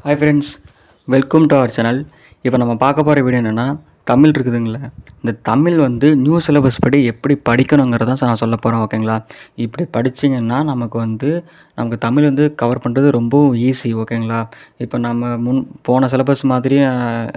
Hi friends, welcome to our channel. இப்போ நம்ம பார்க்க போகிற வீடியோ என்னென்னா, தமிழ் இருக்குதுங்களே, இந்த தமிழ் வந்து நியூ சிலபஸ் படி எப்படி படிக்கணுங்கிறத நான் சொல்ல போகிறேன். ஓகேங்களா? இப்படி படிச்சிங்கன்னா நமக்கு தமிழ் வந்து கவர் பண்ணுறது ரொம்பவும் ஈஸி. ஓகேங்களா? இப்போ நம்ம போன சிலபஸ் மாதிரி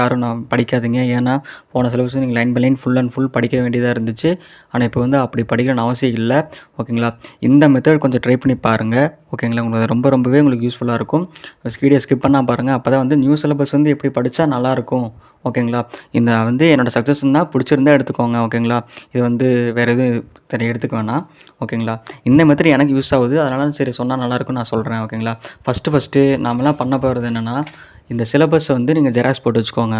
யாரும் படிக்காதீங்க. ஏன்னா போன சிலபஸ் நீங்கள் line by line full and full படிக்க வேண்டியதாக இருந்துச்சு. ஆனால் இப்போ வந்து அப்படி படிக்கணும்னு அவசியம் இல்லை. ஓகேங்களா? இந்த மெத்தட் கொஞ்சம் ட்ரை பண்ணி பாருங்கள். ஓகேங்களா? உங்களுக்கு ரொம்பவே உங்களுக்கு யூஸ்ஃபுல்லாக இருக்கும். வீடியோ ஸ்கிப் பண்ணால் பாருங்கள். அப்போ தான் வந்து நியூ சிலபஸ் வந்து எப்படி படித்தா நல்லாயிருக்கும். ஓகேங்களா? இந்த வந்து என்னோடய சக்ஸஸ்ன்னா பிடிச்சிருந்தா எடுத்துக்கோங்க. ஓகேங்களா? இது வந்து வேறு எதுவும் எடுத்துக்க வேணாம். ஓகேங்களா? இந்த மெத்தட் எனக்கு யூஸ் ஆகுது. அதனால சரி சொன்னால் நல்லாயிருக்கும்னு நான் சொல்கிறேன். ஓகேங்களா? ஃபஸ்ட்டு நாமெல்லாம் பண்ண போகிறது என்னென்னா, இந்த சிலபஸை வந்து நீங்கள் ஜெராக்ஸ் போட்டு வச்சுக்கோங்க.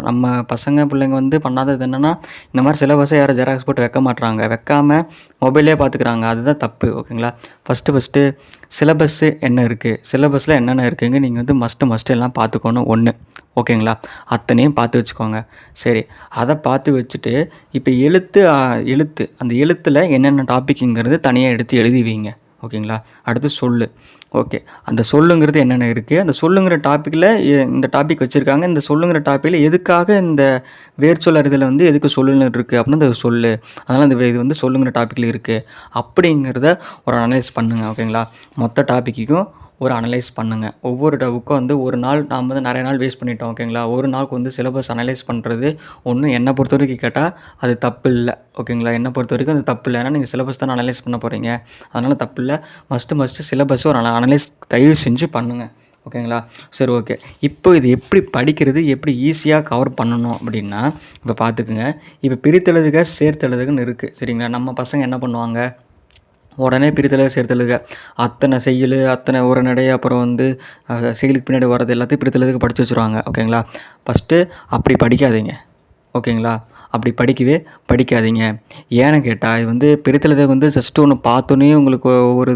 நம்ம பசங்க பிள்ளைங்க வந்து பண்ணாதது என்னென்னா, இந்த மாதிரி சிலபஸை யாரும் ஜெராக்ஸ் போட்டு வைக்க மாட்றாங்க. வைக்காமல் மொபைலே பார்த்துக்குறாங்க. அதுதான் தப்பு. ஓகேங்களா? ஃபஸ்ட்டு சிலபஸ்ஸு என்ன இருக்குது, சிலபஸில் என்னென்ன இருக்குங்க நீங்கள் வந்து மஸ்ட்டு எல்லாம் பார்த்துக்கணும். ஓகேங்களா? அத்தனையும் பார்த்து வச்சுக்கோங்க. சரி, அதை பார்த்து வச்சுட்டு இப்போ எழுத்து அந்த எழுத்தில் என்னென்ன டாப்பிக்குங்கிறது தனியாக எடுத்து எழுதி வைங்க. ஓகேங்களா? அடுத்து சொல்லு. ஓகே, அந்த சொல்லுங்கிறது என்னென்ன இருக்குது, அந்த சொல்லுங்கிற டாப்பிக்கில் இந்த டாபிக் வச்சுருக்காங்க. இந்த சொல்லுங்கிற டாப்பிக்கில் எதுக்காக இந்த வேர்ச்சொல் அறிதல் வந்து எதுக்கு சொல்லுன்னு இருக்குது அப்படின்னா இந்த சொல்லு, அதனால் இந்த இது வந்து சொல்லுங்கிற டாப்பிக்கில் இருக்குது அப்படிங்கிறத ஒரு அனலைஸ் பண்ணுங்கள். ஓகேங்களா? மொத்த டாப்பிக்கும் ஒரு அனலைஸ் பண்ணுங்கள். ஒவ்வொரு புக்கும் வந்து ஒரு நாள் நாம் வந்து நிறைய நாள் வேஸ்ட் பண்ணிட்டோம். ஓகேங்களா? ஒரு நாளுக்கு வந்து சிலபஸ் அனலைஸ் பண்ணுறது என்னை பொறுத்த வரைக்கும் கேட்டால் அது தப்பு இல்லை. ஓகேங்களா? என்னை பொறுத்த வரைக்கும் அது தப்பு இல்லை. ஏன்னா நீங்கள் சிலபஸ் தான் அனலைஸ் பண்ண போகிறீங்க. அதனால் தப்பு இல்லை. மஸ்ட்டு சிலபஸ் ஒரு அனலைஸ் தயவு செஞ்சு பண்ணுங்கள். ஓகேங்களா? சரி, ஓகே. இப்போ இது எப்படி படிக்கிறது, எப்படி ஈஸியாக கவர் பண்ணணும் அப்படின்னா இப்போ பார்த்துக்குங்க. இப்போ பிரித்தெழுதுக சேர்த்தெழுதுகன்னு இருக்குது. சரிங்களா? நம்ம பசங்க என்ன பண்ணுவாங்க, உடனே பிரித்தெழுதுக சேர்த்தெழுதுக அத்தனை செய்யுள், அத்தனை உரைநடை, அப்புறம் வந்து செய்யுளுக்கு பின்னாடி வர்றது எல்லாத்தையும் பிரித்தெழுதுக படித்து வச்சுருவாங்க. ஓகேங்களா? ஃபஸ்ட்டு அப்படி படிக்காதீங்க. ஓகேங்களா? அப்படி படிக்காதீங்க. ஏன்னு கேட்டால் இது வந்து பிரித்தெழுதுக வந்து ஜஸ்ட்டு ஒன்று பார்த்தோன்னே உங்களுக்கு ஒவ்வொரு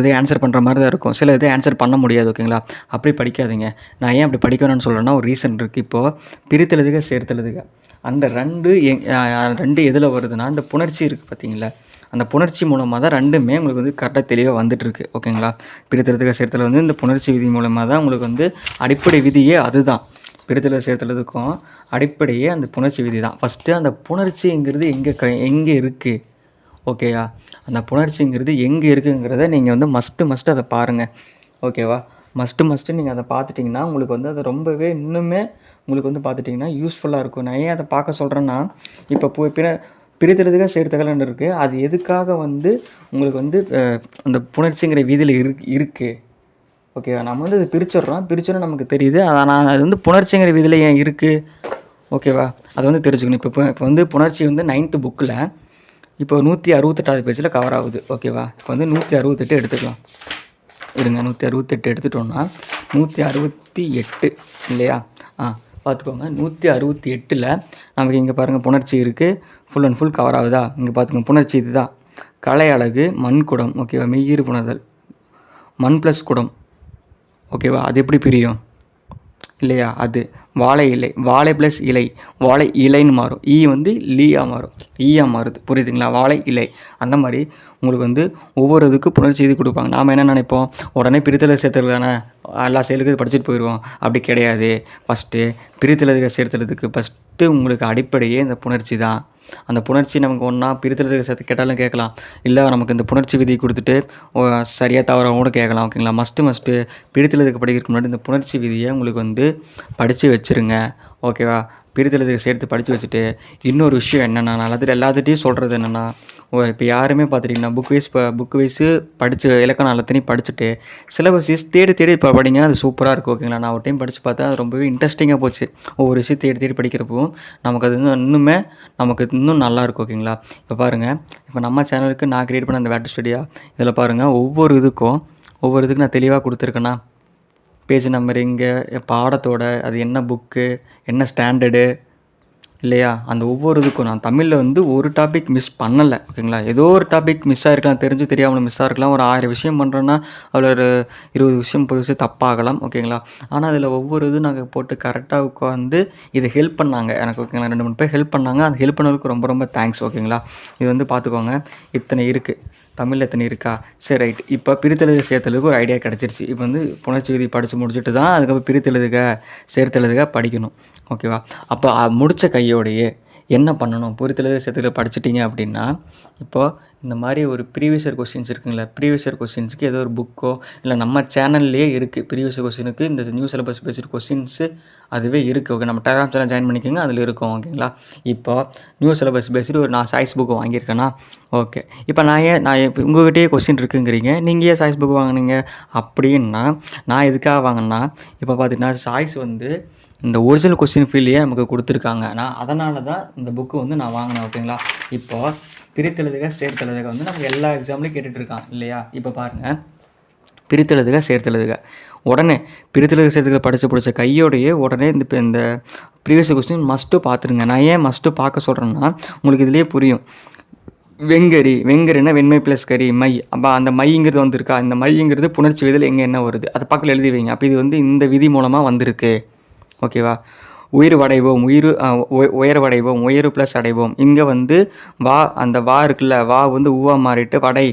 இது ஆன்சர் பண்ணுற மாதிரி தான் இருக்கும். சில இது ஆன்சர் பண்ண முடியாது. ஓகேங்களா? அப்படி படிக்காதீங்க. நான் ஏன் அப்படி படிக்கணும்னு சொல்கிறேன்னா ஒரு ரீசன் இருக்குது. இப்போது பிரித்தெழுதுக சேர்த்தெழுதுக அந்த ரெண்டு எதில் வருதுன்னா இந்த புணர்ச்சி இருக்குது பார்த்தீங்களா, அந்த புணர்ச்சி மூலமாக தான் ரெண்டுமே உங்களுக்கு வந்து கரெக்டாக தெளிவாக வந்துட்டுருக்கு. ஓகேங்களா? பிரித்தெழுதுக சேர்த்தல் வந்து இந்த புணர்ச்சி விதி மூலமாக தான் உங்களுக்கு வந்து அடிப்படை விதியே அதுதான். பிரித்தெழுதுக சேர்த்தலுக்கும் அடிப்படையே அந்த புணர்ச்சி விதி தான். ஃபஸ்ட்டு அந்த புணர்ச்சிங்கிறது எங்கே இருக்குது. ஓகேவா? அந்த புணர்ச்சிங்கிறது எங்கே இருக்குங்கிறத நீங்கள் வந்து மஸ்ட்டு அதை பாருங்கள். ஓகேவா? மஸ்ட்டு நீங்கள் அதை பார்த்துட்டிங்கன்னா உங்களுக்கு வந்து அது ரொம்பவே இன்னுமே உங்களுக்கு வந்து பார்த்துட்டிங்கன்னா யூஸ்ஃபுல்லாக இருக்கும். நான் ஏன் அதை பார்க்க சொல்கிறேன்னா, இப்போ பிரித்தெழுதுக சேர்த்தல்னு இருக்குது. அது எதுக்காக வந்து உங்களுக்கு வந்து அந்த புணர்ச்சிங்கிற விதியில் இருக்குது. ஓகேவா? நம்ம வந்து அது பிரிச்சோன்னா நமக்கு தெரியுது. ஆனால் அது வந்து புணர்ச்சிங்கிற விதியில் ஏன் இருக்குது. ஓகேவா? அதை வந்து தெரிஞ்சுக்கணும். இப்போ வந்து புணர்ச்சி வந்து 9th புக்கில் இப்போ 168வது பேஜில் கவர் ஆகுது. ஓகேவா? இப்போ வந்து 168 எடுத்துக்கலாம். 168 எடுத்துட்டோம்னா 168 இல்லையா? பார்த்துக்கோங்க. 168ல் நமக்கு இங்கே பாருங்கள் புணர்ச்சி இருக்குது. ஃபுல் அண்ட் ஃபுல் கவர் ஆகுதா? இங்கே பார்த்துக்கோங்க, புணர்ச்சி இது தான். கலை அழகு, மண் குடம். ஓகேவா? மெய்யீறு புணர்தல், மண் ப்ளஸ் குடம். ஓகேவா? அது எப்படி பிரியும் இல்லையா? அது வாழை இலை, வாழை ப்ளஸ் இலை, வாழை இலைன்னு மாறும். வந்து ஈயாக மாறுது. புரியுதுங்களா? வாழை இலை. அந்த மாதிரி உங்களுக்கு வந்து ஒவ்வொரு இதுக்கு புணர்ச்சி இது கொடுப்பாங்க. நாம் என்ன நினைப்போம், உடனே பிரித்தெழுதுக சேர்த்தலுக்கான எல்லா செயலுக்கு படிச்சுட்டு போயிடுவோம். அப்படி கிடையாது. ஃபஸ்ட்டு பிரித்தெழுதுக சேர்த்தலுக்கு ஃபஸ்ட்டு உங்களுக்கு அடிப்படையே இந்த புணர்ச்சி தான். அந்த புணர்ச்சி நமக்கு ஒன்றா பிரித்தெழுதுக சேர்த்து கேட்டாலும் கேட்கலாம், இல்லை நமக்கு இந்த புணர்ச்சி விதி கொடுத்துட்டு சரியாக தவறாக கூட கேட்கலாம். ஓகேங்களா? மஸ்ட்டு பிரித்தெழுதுக படிக்கிறதுக்கு முன்னாடி இந்த புணர்ச்சி விதியை உங்களுக்கு வந்து படித்து வச்சுருங்க. ஓகேவா? பிரித்தெழுதுக சேர்த்து படித்து வச்சுட்டு இன்னொரு விஷயம் என்னென்னா, நான் எல்லாத்துட்டையும் சொல்கிறது என்னென்னா, இப்போ யாருமே பார்த்துட்டிங்கன்னா புக் வைஸு படித்த இலக்கணம் எல்லாத்தையும் படிச்சுட்டு சிலபஸ் தேடி இப்போ படிங்க. அது சூப்பராக இருக்கும். ஓகேங்களா? நான் ஒரு டைம் படித்து பார்த்தா அது ரொம்பவே இன்ட்ரெஸ்டிங்காக போச்சு. ஒவ்வொரு விஷயம் தேடி படிக்கிறப்போ நமக்கு அது நமக்கு இன்னும் நல்லாயிருக்கும். ஓகேங்களா? இப்போ பாருங்கள், இப்போ நம்ம சேனலுக்கு நான் க்ரியேட் பண்ண அந்த வேட் ஸ்டுடியோ இதில் பாருங்கள், ஒவ்வொரு இதுக்கும் நான் தெளிவாக கொடுத்துருக்கேன்னா, பேஜ் நம்பர் இங்கே, பாடத்தோட அது என்ன புக்கு, என்ன ஸ்டாண்டர்டு இல்லையா, அந்த ஒவ்வொரு இதுக்கும் நான் தமிழில் வந்து ஒரு டாபிக் மிஸ் பண்ணலை. ஓகேங்களா? ஏதோ ஒரு டாபிக் மிஸ் ஆகிருக்கலாம், தெரிஞ்சு தெரியாமல் மிஸ் ஆகிருக்கலாம். ஒரு 1000 விஷயம் பண்ணுறோன்னா அதில் ஒரு 20 விஷயம் 30 விஷயம் தப்பாகலாம். ஓகேங்களா? ஆனால் அதில் ஒவ்வொரு இதுவும் நாங்கள் போட்டு கரெக்டாக உட்காந்து இதை ஹெல்ப் பண்ணாங்க எனக்கு. ஓகேங்களா? 2-3 பேர் ஹெல்ப் பண்ணாங்க. அந்த ஹெல்ப் பண்ணதுக்கு ரொம்ப தேங்க்ஸ். ஓகேங்களா? இது வந்து பார்த்துக்கோங்க, இத்தனை இருக்குது. தமிழில் எத்தனை இருக்கா? சரி ரைட். இப்போ பிரித்தெழுதுக சேர்த்தெழுதுக ஒரு ஐடியா கிடச்சிருச்சு. இப்போ வந்து புணர்ச்சி விதி படித்து முடிச்சுட்டு தான் அதுக்கப்புறம் பிரித்தெழுதுக சேர்த்தெழுதுக படிக்கணும். ஓகேவா? அப்போ முடித்த கையோடையே என்ன பண்ணணும்? பிரித்தெழுதுக சேர்த்தெழுதுக படிச்சிட்டிங்க அப்படின்னா, இப்போது இந்த மாதிரி ஒரு ப்ரீவியஸ் இயர் கொஸ்டின்ஸ் இருக்குங்களா, ப்ரீவியஸ் இயர் கொஸ்டின்ஸ்க்கு ஏதோ ஒரு புக்கோ இல்லை நம்ம சேனல்லையே இருக்குது. ப்ரீவியஸ் இயர் கொஸ்டினுக்கு இந்த நியூ சிலபஸ் பேஸ்டு கொஸ்டின்ஸு அதுவே இருக்குது. ஓகே, நம்ம டெலிகிராம் சேனல் ஜாயின் பண்ணிக்கோங்க, அதில் இருக்கும். ஓகேங்களா? இப்போ நியூ சிலபஸ் பேஸ்டு ஒரு நான் சாய்ஸ் புக்கு வாங்கியிருக்கேன்னா, ஓகே. இப்போ நான் இப்போ உங்கள்கிட்டயே கொஸ்டின் இருக்குங்கிறீங்க, நீங்கள் ஏன் சாய்ஸ் புக்கு வாங்கினீங்க அப்படின்னா, நான் எதுக்காக வாங்கினா, இப்போ பார்த்தீங்கன்னா சாய்ஸ் வந்து இந்த ஒரிஜினல் கொஸ்டின் ஃபீல்லையே நமக்கு கொடுத்துருக்காங்க. நான் அதனால தான் இந்த புக்கு வந்து நான் வாங்கினேன். ஓகேங்களா? இப்போது பிரித்தெழுதுக சேர்த்தெழுதுக வந்து நமக்கு எல்லா எக்ஸாம்லேயும் கேட்டுட்ருக்கான் இல்லையா? இப்போ பாருங்கள், பிரித்தெழுதுக சேர்த்தெழுதுக உடனே பிரித்தெழுதுக சேர்த்தெழுதுக படித்து பிடிச்ச கையோடையே உடனே இந்த ப்ரீவியஸ் கொஸ்டின் மஸ்ட்டு பார்த்துருங்க. நான் ஏன் மஸ்ட்டு பார்க்க சொல்கிறேன்னா, உங்களுக்கு இதுலேயே புரியும். வெங்கரினா வெண்மை ப்ளஸ் கரி மை. அப்போ அந்த மைங்கிறது வந்திருக்கா, இந்த மைங்கிறது புணர்ச்சி விதியில் எங்கே என்ன வருது அது பக்கத்தில் எழுதி வைங்க. அப்போ இது வந்து இந்த விதி மூலமாக வந்திருக்கு. ஓகேவா? உயர்வடைவோம், உயர்வடைவோம், உயர்வு ப்ளஸ் அடைவோம். இங்கே வந்து வா, அந்த வா இருக்குல்ல, வா வந்து ஊவா மாறிட்டு வடை,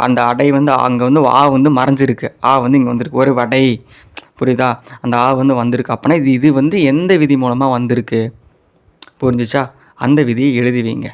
அந்த அடை வந்து அங்கே வந்து வா வந்து மறைஞ்சிருக்கு, ஆ வந்து இங்கே வந்திருக்கு, ஒரு வடை. புரியுதா? அந்த ஆ வந்து வந்திருக்கு. அப்போனா இது வந்து எந்த விதி மூலமாக வந்திருக்கு? புரிஞ்சிச்சா? அந்த விதியை எழுதி வைங்க.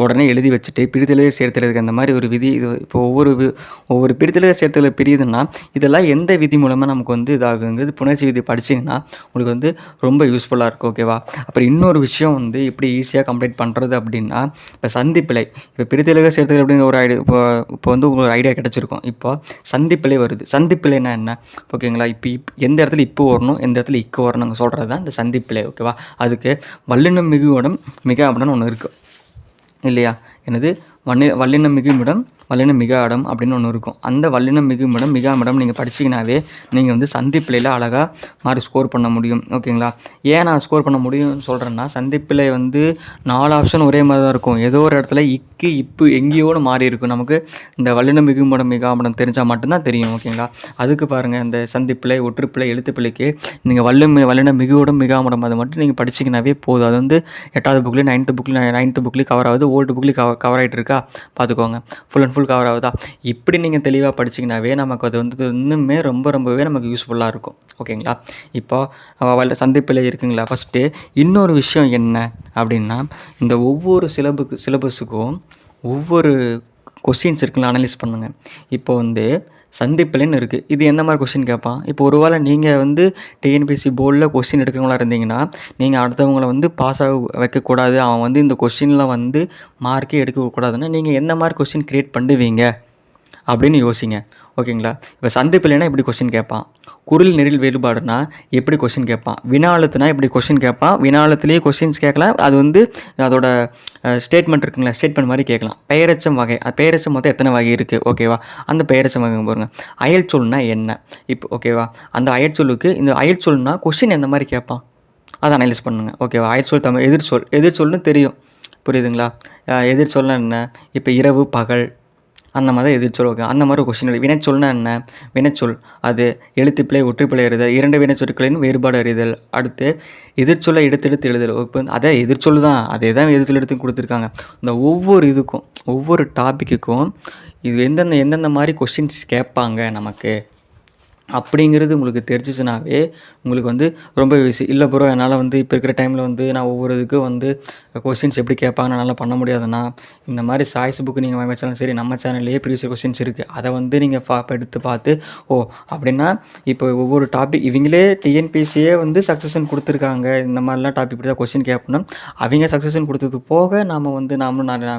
உடனே எழுதி வச்சுட்டு பிரித்தெழுதுக சேர்த்தெழுதுக அந்த மாதிரி ஒரு விதி. இது இப்போ ஒவ்வொரு பிரித்தெழுதுக சேர்த்தெழுதுக பிரியுதுன்னா இதெல்லாம் எந்த விதி மூலமாக நமக்கு வந்து இதாகுங்கிறது புணர்ச்சி விதி படிச்சிங்கன்னா உங்களுக்கு வந்து ரொம்ப யூஸ்ஃபுல்லாக இருக்கும். ஓகேவா? அப்புறம் இன்னொரு விஷயம் வந்து எப்படி ஈஸியாக கம்ப்ளீட் பண்ணுறது அப்படின்னா, இப்போ சந்திப்பிழை, இப்போ பிரித்தெழுதுக சேர்த்தெழுதுக அப்படிங்கிற ஒரு ஐடியா இப்போ வந்து உங்களுக்கு ஒரு ஐடியா கிடச்சிருக்கும். இப்போ சந்திப்பிழை வருது. சந்திப்பிழைனா என்ன? ஓகேங்களா? இப்போ எந்த இடத்துல இப்போ வரணும், எந்த இடத்துல இக்கு வரணுங்க சொல்கிறது தான் இந்த சந்திப்பிழை. ஓகேவா? அதுக்கு வல்லினம் மிகுவிடம் மிக அப்படின்னு ஒன்று இருக்குது இல்லையா? என்னது? வல்லினம் மிகுமிடம் வல்லினம் மிக இடம் அப்படின்னு ஒன்று இருக்கும். அந்த வல்லினம் மிகுமிடம் மிக இடம் நீங்கள் படிச்சிங்கனாவே நீங்கள் வந்து சந்திப்பிழையில் அழகாக மாதிரி ஸ்கோர் பண்ண முடியும். ஓகேங்களா? ஏன் நான் ஸ்கோர் பண்ண முடியும்னு சொல்கிறேன்னா, சந்திப்பிழை வந்து 4 ஆப்ஷன் ஒரே மாதிரி தான் இருக்கும். ஏதோ ஒரு இடத்துல இக்கு இப்பு எங்கேயோடு மாறி இருக்கும். நமக்கு இந்த வல்லினம் மிகுமிடம் மிக இடம் தெரிஞ்சால் மட்டும்தான் தெரியும். ஓகேங்களா? அதுக்கு பாருங்கள், இந்த சந்திப்பிழை, ஒற்றுப்பிழை, எழுத்துப்பிழைக்கு நீங்கள் வல்லினம் மிகுவிடம் மிக இடம் அது மட்டும் நீங்கள் படிச்சிங்கனாவே போதும். அது வந்து 8வது புக்லேயும் 9th புக்லேயும் கவர் ஆகுது, ஓல்டு புக்லேயும் கவர் ஆகிட்டு இருக்கா பார்த்துக்கோங்க. ஃபுல் அண்ட் ஃபுல் கவர் ஆகுதா? இப்படி நீங்கள் தெளிவாக படிச்சிங்கனாவே நமக்கு அது வந்து இன்னுமே ரொம்பவே நமக்கு யூஸ்ஃபுல்லாக இருக்கும். ஓகேங்களா? இப்போ சந்திப்பிழை இருக்குங்களா? ஃபஸ்ட்டு இன்னொரு விஷயம் என்ன அப்படின்னா, இந்த ஒவ்வொரு சிலபஸுக்கும் ஒவ்வொரு கொஸ்டின்ஸ் இருக்குங்களா அனலைஸ் பண்ணுங்கள். இப்போ வந்து சந்திப்பிழைன்னு இருக்குது. இது எந்த மாதிரி கொஸ்டின் கேட்பான்? இப்போ ஒரு வேளை நீங்கள் வந்து டிஎன்பிஎஸ்சி போர்டில் கொஸ்டின் எடுக்கிறவங்களா இருந்தீங்கன்னா, நீங்கள் அடுத்தவங்களை வந்து பாஸ் ஆக வைக்கக்கூடாது, அவன் வந்து இந்த கொஸ்டினில் வந்து மார்க்கே எடுக்கக்கூடாதுன்னா நீங்கள் எந்த மாதிரி கொஸ்டின் க்ரியேட் பண்ணுவீங்க அப்படின்னு யோசிங்க. ஓகேங்களா? இப்போ சந்திப்பிழைனா இப்படி கொஸ்டின் கேட்பான். குரில் நெறில் வேறுபாடுனா எப்படி கொஸ்டின் கேட்பான். வினாலத்துனா இப்படி கொஸ்டின் கேட்பான். வினாலத்துலேயே கொஸ்டின்ஸ் கேட்கலாம். அது வந்து அதோட ஸ்டேட்மெண்ட் இருக்குங்களா, ஸ்டேட்மெண்ட் மாதிரி கேட்கலாம். பெயரெச்சம் வகை, பெயரெச்சம் மொத்தம் எத்தனை வகை இருக்குது? ஓகேவா? அந்த பெயரெச்சம் வகை பாருங்கள். அயற்சொல்னா என்ன? இப்போ ஓகேவா? அந்த அயற்சொல்லுக்கு இந்த அயற்சொல்னா கொஸ்டின் எந்த மாதிரி கேட்பான் அதை அனலைஸ் பண்ணுங்கள். ஓகேவா? அயற்சொல் தமிழ் எதிர்சொல்னு தெரியும். புரியுதுங்களா? எதிர்சொல்னா என்ன? இப்போ இரவு பகல் அந்த மாதிரி எதிர்ச்சொல். ஓகே, அந்த மாதிரி ஒரு கொஸ்டின். வினைச்சொல்னா என்ன? வினைச்சொல் அது எழுத்துப்பிழை, ஒற்றுப்பிழை அறிதல், 2 வினைச்சொற்களின் வேறுபாடு அறிதல். அடுத்து எதிர்ச்சொல்லை எடுத்து எழுதல். இப்போ அதே எதிர்ச்சொல் தான், அதே தான் எதிர்ச்சொல் எடுத்து கொடுத்துருக்காங்க. இந்த ஒவ்வொரு இதுக்கும் ஒவ்வொரு டாப்பிக்குக்கும் இது எந்தெந்த மாதிரி கொஸ்டின்ஸ் கேட்பாங்க நமக்கு அப்படிங்கிறது உங்களுக்கு தெரிஞ்சிச்சுனாவே உங்களுக்கு வந்து ரொம்ப ஈஸி. இல்லை ப்ரோ, என்னால் வந்து இப்போ இருக்கிற டைமில் வந்து நான் ஒவ்வொரு இதுக்கும் வந்து கொஸ்டின்ஸ் எப்படி கேட்பாங்க என்னால் பண்ண முடியாதுன்னா, இந்த மாதிரி சாய்ஸ் புக்கு நீங்கள் வாங்கி வச்சாலும் சரி, நம்ம சேனல்லேயே ப்ரீவியஸ் கொஸ்டின்ஸ் இருக்குது, அதை வந்து நீங்கள் எடுத்து பார்த்து அப்படின்னா இப்போ ஒவ்வொரு டாபிக் இவங்களே டிஎன்பிசியே வந்து சக்ஸஷன் கொடுத்துருக்காங்க. இந்த மாதிரிலாம் டாபிக் இப்படி தான் கொஸ்டின் கேட்பணும், அவங்க சக்ஸஷன் கொடுத்தது போக நாம் வந்து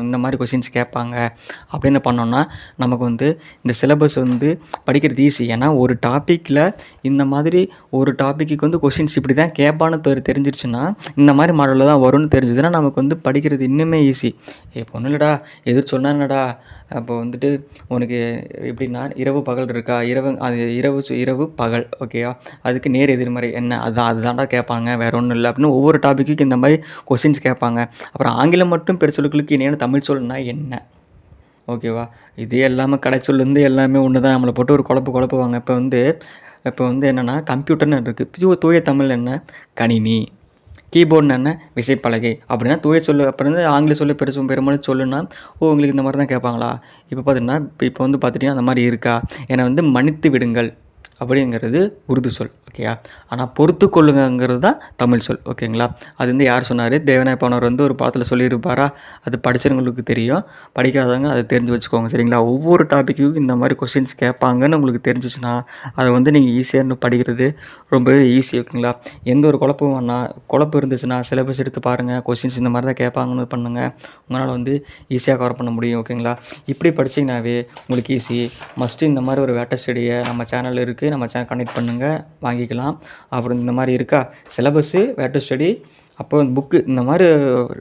இந்த மாதிரி கொஸ்டின்ஸ் கேட்பாங்க அப்படின்னு பண்ணோன்னா நமக்கு வந்து இந்த சிலபஸ் வந்து படிக்கிறது ஈஸி. ஏன்னா ஒரு டாப்பிக்கில் இந்த மாதிரி ஒரு டாப்பிக்கு வந்து கொஸ்டின்ஸ் இப்படி தான் கேட்பான்னு தெரிஞ்சிருச்சுன்னா, இந்த மாதிரி மாடலில் தான் வரும்னு தெரிஞ்சதுன்னா நமக்கு வந்து படிக்கிறது இன்னுமே ஈஸி. இப்போ ஒன்றும் இல்லைடா, எதிர் சொன்னா என்னடா, அப்போ வந்துட்டு உனக்கு எப்படின்னா இரவு பகல் இருக்கா, இரவு பகல் ஓகேவா, அதுக்கு நேர் எதிர்மறை என்ன, அதுதான்டா கேட்பாங்க, வேற ஒன்றும் இல்லை அப்படின்னு ஒவ்வொரு டாப்பிக்கு இந்த மாதிரி கொஸ்டின்ஸ் கேட்பாங்க. அப்புறம் ஆங்கிலம் மட்டும் பெருச்சொல்லுக்கு இணையான தமிழ் சொல்னா என்ன, ஓகேவா, இதே எல்லாமே கடைச்சொல்லேருந்து எல்லாமே ஒன்று தான், நம்மளை போட்டு ஒரு குழப்புவாங்க. இப்போ வந்து என்னென்னா கம்ப்யூட்டர்னு இருக்குது, தூய தமிழ் என்ன, கணினி. கீபோர்டுனா என்ன? விசைப்பலகை. அப்படின்னா தூய சொல்லு அப்புறம் ஆங்கில சொல்லு பெரும்பாலும் சொல்லுன்னா, உங்களுக்கு இந்த மாரி தான் கேட்பாங்களா? இப்போ பார்த்தீங்கன்னா, இப்போ வந்து பார்த்துட்டீங்கன்னா, அந்த மாரி இருக்கா? என்னை வந்து மன்னித்து விடுங்கள் அப்படிங்கிறது உருது சொல். ஓகேயா? ஆனால் பொறுத்துக்கொள்ளுங்கங்கிறது தான் தமிழ் சொல். ஓகேங்களா? அது வந்து யார் சொன்னார்? தேவநாயப்பனவர் வந்து ஒரு படத்தில் சொல்லியிருப்பாரா? அது படிச்சவங்களுக்கு தெரியும். படிக்காதவங்க அதை தெரிஞ்சு வச்சுக்கோங்க. சரிங்களா? ஒவ்வொரு டாப்பிக்கும் இந்த மாதிரி கொஸ்டின்ஸ் கேட்பாங்கன்னு உங்களுக்கு தெரிஞ்சிச்சுன்னா, அதை வந்து நீங்கள் ஈஸியாக படிக்கிறது ரொம்பவே ஈஸி. ஓகேங்களா? எந்த ஒரு குழப்பம் இருந்துச்சுன்னா சிலபஸ் எடுத்து பாருங்கள். கொஸ்டின்ஸ் இந்த மாதிரி தான் கேட்பாங்கன்னு பண்ணுங்கள். உங்களால் வந்து ஈஸியாக கவர் பண்ண முடியும். ஓகேங்களா? இப்படி படிச்சிங்கனாவே உங்களுக்கு ஈஸி. மஸ்ட்டு இந்த மாதிரி ஒரு வேட்டர் ஸ்டடியை நம்ம சேனலில் இருக்குது. நம்ம சேனல் கனெக்ட் பண்ணுங்கள், வாங்கிக்கலாம். அப்புறம் இந்த மாதிரி இருக்கா சிலபஸ்ஸு, வேட்டர் ஸ்டடி, அப்போ புக்கு இந்த மாதிரி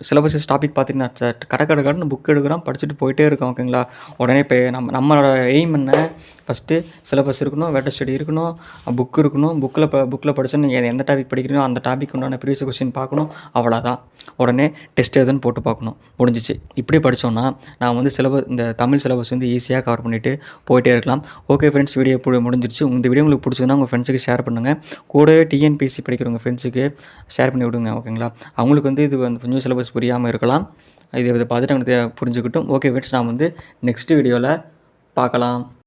சிலபஸஸ் டாபிக் பார்த்திங்கன்னா கடன்னு புக் எடுக்கிறோம், படிச்சுட்டு போயிட்டே இருக்கோம். ஓகேங்களா? உடனே இப்போ நம்மளோட எய்ம் என்ன? ஃபஸ்ட்டு சிலபஸ் இருக்கணும், வேட்டர் ஸ்டடி இருக்கணும், புக் இருக்கணும். புக்கில் படித்தா நீங்கள் எந்த டாபிக் படிக்கிறீங்களோ அந்த டாபிக் உண்டான ப்ரீவியஸ் கொஸ்டின் பார்க்கணும். அவ்வளோதான். உடனே டெஸ்ட் எதுன்னு போட்டு பார்க்கணும். முடிஞ்சிச்சு. இப்படி படித்தோன்னா நான் வந்து இந்த தமிழ் சிலபஸ் வந்து ஈஸியாக கவர் பண்ணிவிட்டு போயிட்டே இருக்கலாம். ஓகே ஃப்ரெண்ட்ஸ், வீடியோ முடிஞ்சிருச்சு. இந்த வீடியோ உங்களுக்கு பிடிச்சதுன்னா உங்கள் ஃப்ரெண்ட்ஸுக்கு ஷேர் பண்ணுங்கள். கூடவே டிஎன்பிஎஸ்சி படிக்கிறவங்க ஃப்ரெண்ட்ஸுக்கு ஷேர் பண்ணி விடுங்க. ஓகேங்களா? அவங்களுக்கு வந்து இது வந்து நியூ சிலபஸ் புரியாமல் இருக்கலாம். இதை பார்த்துட்டு அவங்களுக்கு புரிஞ்சுக்கிட்டும். ஓகே ஃப்ரெண்ட்ஸ், நான் வந்து நெக்ஸ்ட் வீடியோவில் பார்க்கலாம்.